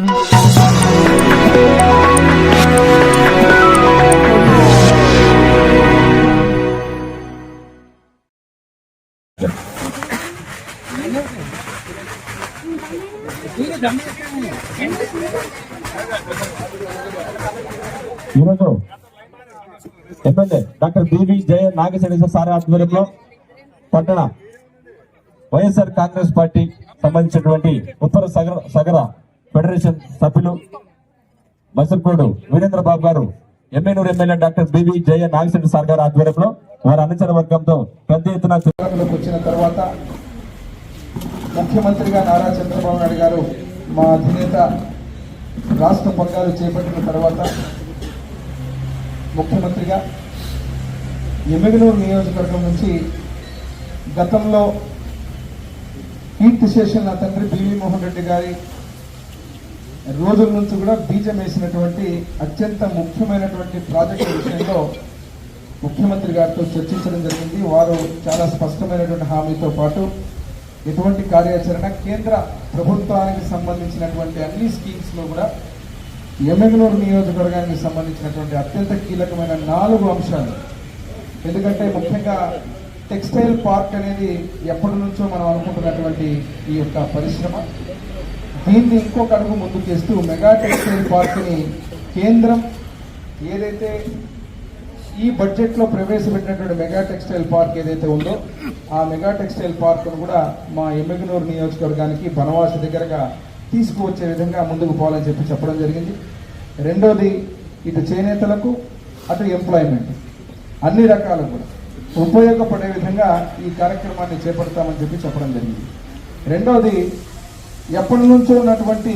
ఈరోజు MLA doctor BV జయ Nageswara sir ఆధ్వర్యంలో పట్టణ వైఎస్ఆర్ కాంగ్రెస్ పార్టీ సంబంధించినటువంటి ఉత్తర సగర ఫెడరేషన్ సభ్యులు మసల్కోడు వీరేంద్ర బాబు గారు ఎమ్మెనూరు ఎమ్మెల్యే డాక్టర్ బివి జయ నాగేశ్వర సార్ గారి ఆధ్వర్యంలో వారి అనుచర వర్గంతో పెద్ద ఎత్తున వచ్చిన తర్వాత ముఖ్యమంత్రిగా నారా చంద్రబాబు నాయుడు గారు మా అధినేత రాష్ట్ర పగ్గాలు చేపట్టిన తర్వాత ముఖ్యమంత్రిగా ఎమ్మెగనూరు నియోజకవర్గం నుంచి గతంలో కీర్తి శేషన్ నా తండ్రి బివి మోహన్ రెడ్డి గారి రోజుల నుంచి కూడా బీజం వేసినటువంటి అత్యంత ముఖ్యమైనటువంటి ప్రాజెక్టు విషయంలో ముఖ్యమంత్రి గారితో చర్చించడం జరిగింది. వారు చాలా స్పష్టమైనటువంటి హామీతో పాటు ఎటువంటి కార్యాచరణ కేంద్ర ప్రభుత్వానికి సంబంధించినటువంటి అన్ని స్కీమ్స్ లో కూడా ఎమ్మెగనూరు నియోజకవర్గానికి సంబంధించినటువంటి అత్యంత కీలకమైన 4 అంశాలు. ఎందుకంటే ముఖ్యంగా టెక్స్టైల్ పార్క్ అనేది ఎప్పటి నుంచో మనం అనుకుంటున్నటువంటి ఈ యొక్క పరిశ్రమ, దీన్ని ఇంకొక అడుగు ముందుకేస్తూ మెగా టెక్స్టైల్ పార్క్ని కేంద్రం ఏదైతే ఈ బడ్జెట్లో ప్రవేశపెట్టినటువంటి మెగా టెక్స్టైల్ పార్క్ ఏదైతే ఉందో ఆ మెగా టెక్స్టైల్ పార్క్ను కూడా మా ఎమ్మెగనూరు నియోజకవర్గానికి బనవాసి దగ్గరగా తీసుకువచ్చే విధంగా ముందుకు పోవాలని చెప్పడం జరిగింది. రెండోది, ఇటు చేనేతలకు అటు ఎంప్లాయ్మెంట్ అన్ని రకాలు కూడా ఉపయోగపడే విధంగా ఈ కార్యక్రమాన్ని చేపడతామని చెప్పడం జరిగింది. రెండోది, ఎప్పటి నుంచో ఉన్నటువంటి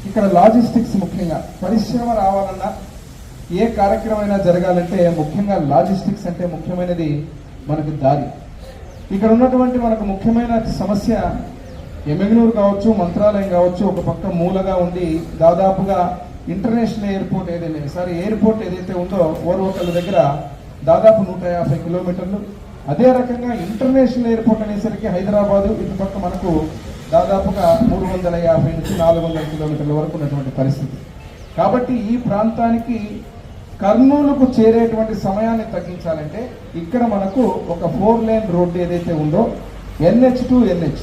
ఇక్కడ లాజిస్టిక్స్, ముఖ్యంగా పరిశ్రమ రావాలన్నా ఏ కార్యక్రమైనా జరగాలంటే ముఖ్యంగా లాజిస్టిక్స్ అంటే ముఖ్యమైనది మనకి దారి. ఇక్కడ ఉన్నటువంటి మనకు ముఖ్యమైన సమస్య ఎమ్మెగనూరు కావచ్చు, మంత్రాలయం కావచ్చు, ఒక పక్క మూలగా ఉండి దాదాపుగా ఇంటర్నేషనల్ ఎయిర్పోర్ట్ ఎయిర్పోర్ట్ ఏదైతే ఉందో ఓర్వకల్ దగ్గర దాదాపు 150 కిలోమీటర్లు. అదే రకంగా ఇంటర్నేషనల్ ఎయిర్పోర్ట్ అనేసరికి హైదరాబాదు ఇటు పక్క మనకు దాదాపుగా 350 నుంచి 400 కిలోమీటర్ల వరకు ఉన్నటువంటి పరిస్థితి. కాబట్టి ఈ ప్రాంతానికి కర్నూలుకు చేరేటువంటి సమయాన్ని తగ్గించాలంటే ఇక్కడ మనకు ఒక 4 లేన్ రోడ్డు ఏదైతే ఉందో NH to NH,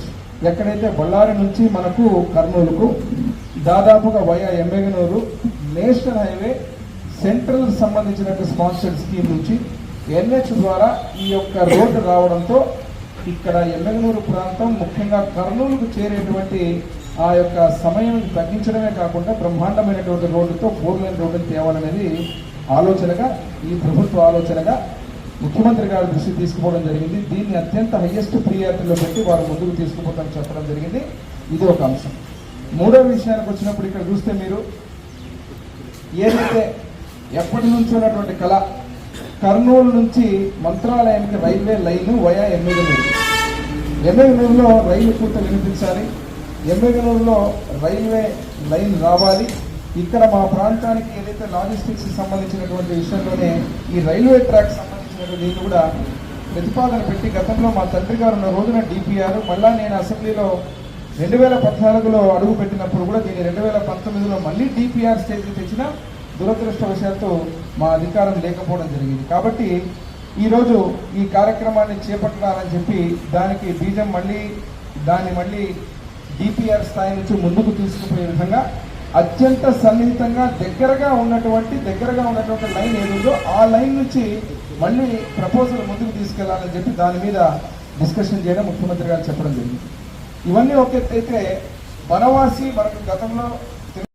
ఎక్కడైతే బళ్ళారి నుంచి మనకు కర్నూలుకు దాదాపుగా via Yemmiganur national highway central సంబంధించినటువంటి స్పాన్సర్డ్ స్కీమ్ నుంచి NH ద్వారా ఈ యొక్క రోడ్డు రావడంతో ఇక్కడ ఎమ్మెగనూరు ప్రాంతం ముఖ్యంగా కర్నూలుకు చేరేటువంటి ఆ యొక్క సమయం తగ్గించడమే కాకుండా బ్రహ్మాండమైనటువంటి రోడ్డుతో 4 లేన్ రోడ్డుని తేవాలనేది ఆలోచనగా, ఈ ప్రభుత్వ ఆలోచనగా ముఖ్యమంత్రి గారి దృష్టి తీసుకుపోవడం జరిగింది. దీన్ని అత్యంత హైయెస్ట్ ప్రియారిటీలో పెట్టి వారు ముందుకు తీసుకుపోతామని చెప్పడం జరిగింది. ఇది ఒక అంశం. మూడవ విషయానికి వచ్చినప్పుడు ఇక్కడ చూస్తే మీరు ఏదైతే ఎప్పటి నుంచి ఉన్నటువంటి కళ, కర్నూలు నుంచి మంత్రాలయానికి రైల్వే లైన్ వయా ఎమ్మెగనూరులో రైలు పూత వినిపించాలి, ఎమ్మెగనూరులో రైల్వే లైన్ రావాలి. ఇక్కడ మా ప్రాంతానికి ఏదైతే లాజిస్టిక్స్ సంబంధించినటువంటి విషయంలోనే ఈ రైల్వే ట్రాక్ సంబంధించినటువంటి దీన్ని కూడా ప్రతిపాదన పెట్టి గతంలో మా తండ్రి గారు ఉన్న రోజున DPR, మళ్ళా నేను అసెంబ్లీలో 2014లో అడుగు పెట్టినప్పుడు కూడా దీన్ని 2019లో మళ్ళీ DPR స్టేజ్కి తెచ్చిన దురదృష్టవశాత్తు మా అధికారం లేకపోవడం జరిగింది. కాబట్టి ఈరోజు ఈ కార్యక్రమాన్ని చేపట్టాలని చెప్పి దానికి బీజం మళ్ళీ DPR స్థాయి నుంచి ముందుకు తీసుకుపోయే విధంగా అత్యంత సన్నిహితంగా దగ్గరగా ఉన్నటువంటి లైన్ ఏదో ఆ లైన్ నుంచి మళ్ళీ ప్రపోజల్ ముందుకు తీసుకెళ్లాలని చెప్పి దాని మీద డిస్కషన్ చేయడం ముఖ్యమంత్రి గారు చెప్పడం జరిగింది. ఇవన్నీ ఒక ఎత్తైతే బనవాసి మనకు గతంలో